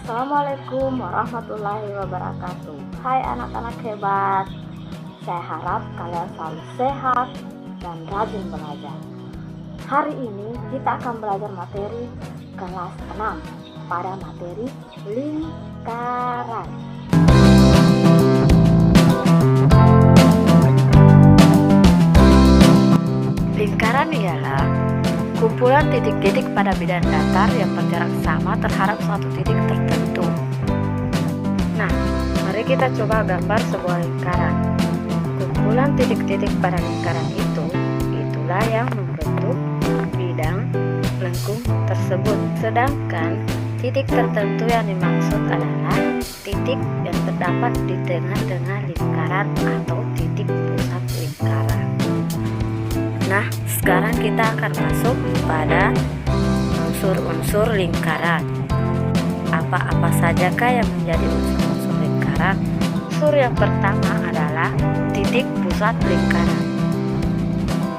Assalamualaikum warahmatullahi wabarakatuh. Hai anak-anak hebat, saya harap kalian selalu sehat dan rajin belajar. Hari ini kita akan belajar materi kelas 6 pada materi lingkaran. Lingkaran ialah kumpulan titik-titik pada bidang datar yang berjarak sama terhadap suatu titik tertentu. Nah, mari kita coba gambar sebuah lingkaran. Kumpulan titik-titik pada lingkaran itulah yang membentuk bidang lengkung tersebut. Sedangkan titik tertentu yang dimaksud adalah titik yang terdapat di tengah-tengah lingkaran atau titik pusat lingkaran. Nah, sekarang kita akan masuk pada unsur-unsur lingkaran. Apa-apa sajakah yang menjadi unsur-unsur lingkaran? Unsur yang pertama adalah titik pusat lingkaran.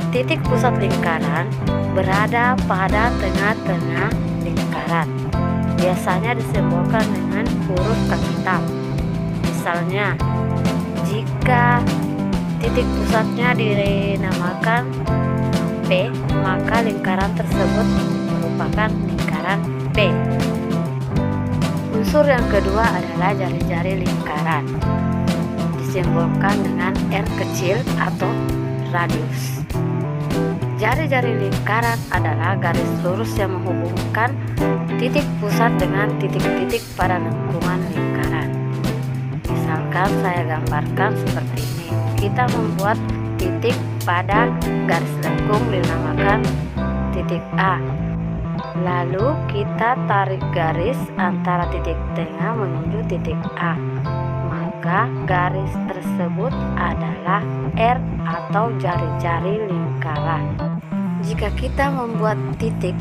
Titik pusat lingkaran berada pada tengah-tengah lingkaran. Biasanya disimbolkan dengan huruf kapital. Misalnya, jika titik pusatnya dinamakan P, maka lingkaran tersebut merupakan lingkaran P. Unsur yang kedua adalah jari-jari lingkaran, disimbolkan dengan R kecil atau radius. Jari-jari lingkaran adalah garis lurus yang menghubungkan titik pusat dengan titik-titik pada lengkungan lingkaran. Misalkan saya gambarkan seperti ini. Kita membuat titik pada garis lengkung dinamakan titik A. Lalu kita tarik garis antara titik tengah menuju titik A. Maka garis tersebut adalah R atau jari-jari lingkaran. Jika kita membuat titik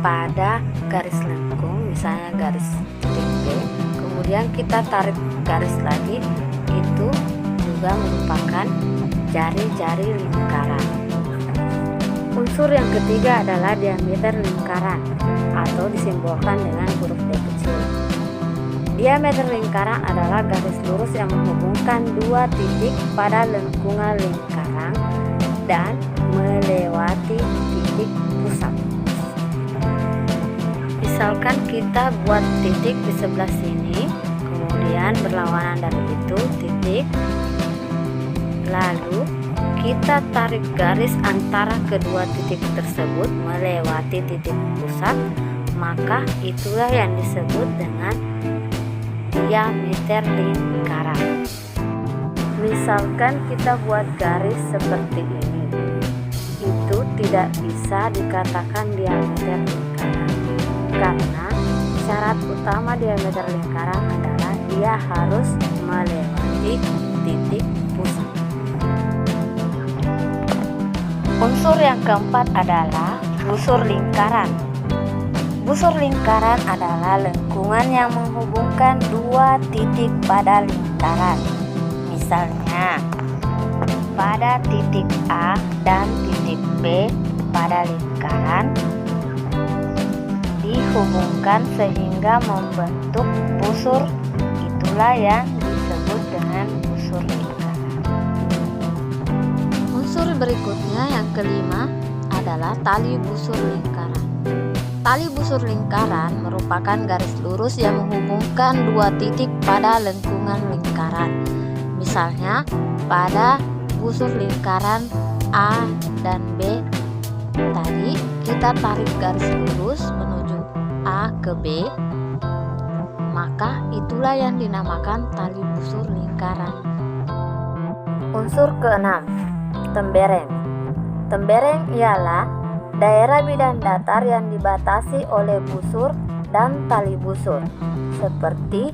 pada garis lengkung, misalnya garis titik B, kemudian kita tarik garis lagi, itu juga merupakan jari-jari lingkaran. Unsur yang ketiga adalah diameter lingkaran atau disimbolkan dengan huruf D kecil. Diameter lingkaran adalah garis lurus yang menghubungkan dua titik pada lengkungan lingkaran dan melewati titik pusat. Misalkan kita buat titik di sebelah sini, kemudian berlawanan dari itu titik, lalu kita tarik garis antara kedua titik tersebut melewati titik pusat, maka itulah yang disebut dengan diameter lingkaran. Misalkan kita buat garis seperti ini, itu tidak bisa dikatakan diameter lingkaran, karena syarat utama diameter lingkaran adalah dia harus melewati titik pusat. Unsur yang keempat adalah busur lingkaran. Busur lingkaran adalah lengkungan yang menghubungkan dua titik pada lingkaran. Misalnya, pada titik A dan titik B pada lingkaran dihubungkan sehingga membentuk busur. Itulah yang disebut dengan busur lingkaran. Unsur berikutnya yang kelima adalah tali busur lingkaran. Tali busur lingkaran merupakan garis lurus yang menghubungkan dua titik pada lengkungan lingkaran. Misalnya, pada busur lingkaran A dan B tadi kita tarik garis lurus menuju A ke B, maka itulah yang dinamakan tali busur lingkaran. Unsur keenam, tembereng. Tembereng ialah daerah bidang datar yang dibatasi oleh busur dan tali busur. Seperti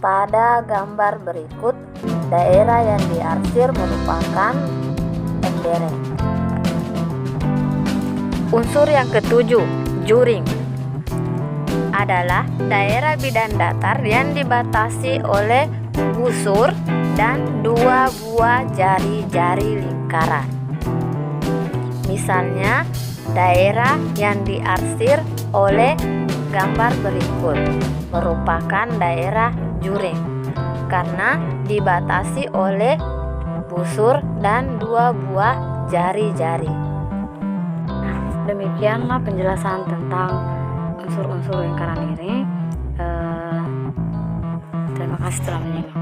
pada gambar berikut, daerah yang diarsir merupakan tembereng. Unsur yang ketujuh, juring, adalah daerah bidang datar yang dibatasi oleh busur dan dua buah jari-jari lingkaran. Misalnya, daerah yang diarsir oleh gambar berikut merupakan daerah juring karena dibatasi oleh busur dan 2 buah jari-jari. Nah, demikianlah penjelasan tentang unsur-unsur lingkaran ini. Terima kasih telah menyimak.